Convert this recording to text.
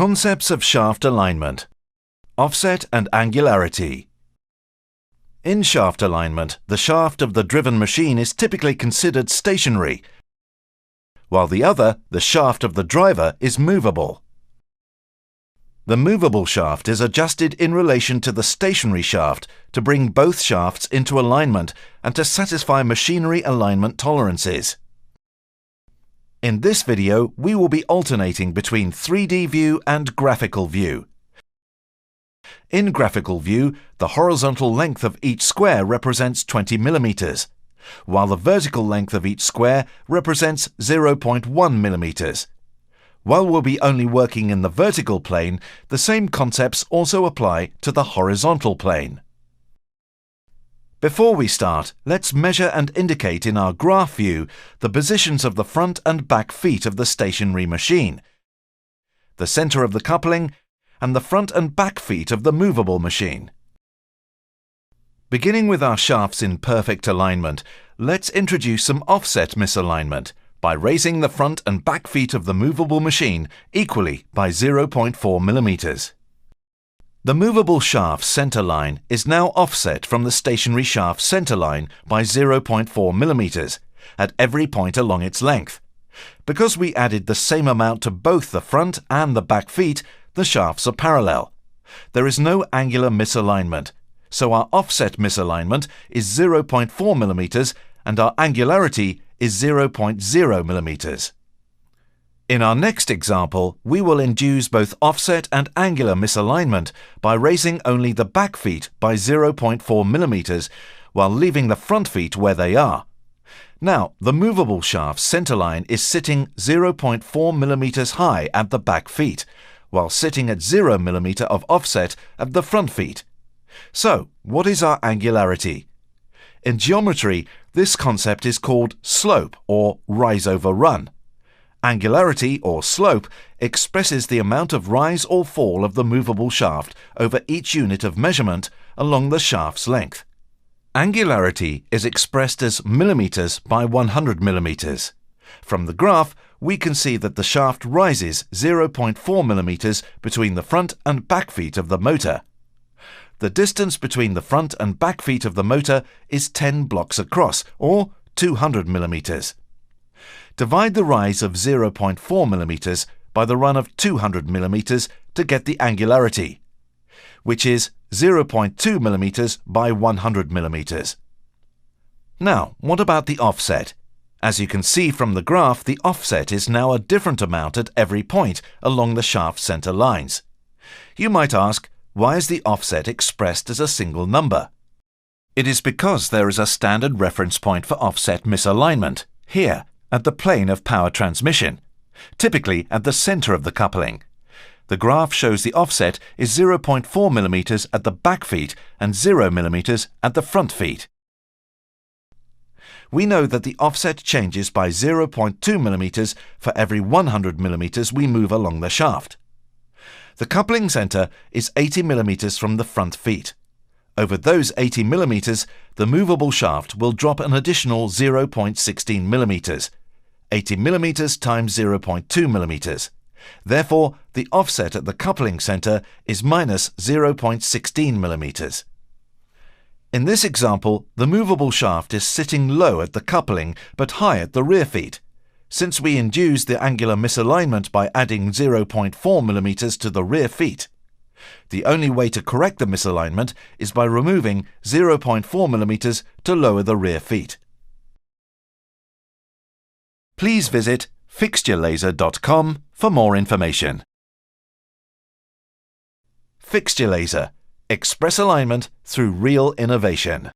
Concepts of shaft alignment, offset and angularity. In shaft alignment, the shaft of the driven machine is typically considered stationary, while the shaft of the driver, is movable. The movable shaft is adjusted in relation to the stationary shaft to bring both shafts into alignment and to satisfy machinery alignment tolerances. In this video, we will be alternating between 3D view and graphical view. In graphical view, the horizontal length of each square represents 20 mm, while the vertical length of each square represents 0.1 mm. While we'll be only working in the vertical plane, the same concepts also apply to the horizontal plane. Before we start, let's measure and indicate in our graph view the positions of the front and back feet of the stationary machine, the center of the coupling, and the front and back feet of the movable machine. Beginning with our shafts in perfect alignment, let's introduce some offset misalignment by raising the front and back feet of the movable machine equally by 0.4 mm. The movable shaft center line is now offset from the stationary shaft center line by 0.4 mm at every point along its length. Because we added the same amount to both the front and the back feet, the shafts are parallel. There is no angular misalignment, so our offset misalignment is 0.4 mm and our angularity is 0.0 mm. In our next example, we will induce both offset and angular misalignment by raising only the back feet by 0.4 mm while leaving the front feet where they are. Now, the movable shaft center line is sitting 0.4 mm high at the back feet, while sitting at 0 mm of offset at the front feet. So, what is our angularity? In geometry, this concept is called slope or rise over run. Angularity or slope expresses the amount of rise or fall of the movable shaft over each unit of measurement along the shaft's length. Angularity is expressed as millimeters by 100 millimeters. From the graph, we can see that the shaft rises 0.4 millimeters between the front and back feet of the motor. The distance between the front and back feet of the motor is 10 blocks across, or 200 millimeters. Divide the rise of 0.4 millimeters by the run of 200 millimeters to get the angularity, which is 0.2 millimeters by 100 millimeters. Now, what about the offset? As you can see from the graph, the offset is now a different amount at every point along the shaft center lines. You might ask, why is the offset expressed as a single number? It is because there is a standard reference point for offset misalignment, here, at the plane of power transmission, typically at the center of the coupling. The graph shows the offset is 0.4 mm at the back feet and 0 mm at the front feet. We know that the offset changes by 0.2 mm for every 100 mm we move along the shaft. The coupling center is 80 mm from the front feet. Over those 80 mm, the movable shaft will drop an additional 0.16 mm, 80 mm times 0.2 mm. Therefore, the offset at the coupling center is minus 0.16 mm. In this example, the movable shaft is sitting low at the coupling but high at the rear feet. Since we induced the angular misalignment by adding 0.4 mm to the rear feet. The only way to correct the misalignment is by removing 0.4 mm to lower the rear feet. Please visit fixturelaser.com for more information. Fixture Laser. Express alignment through real innovation.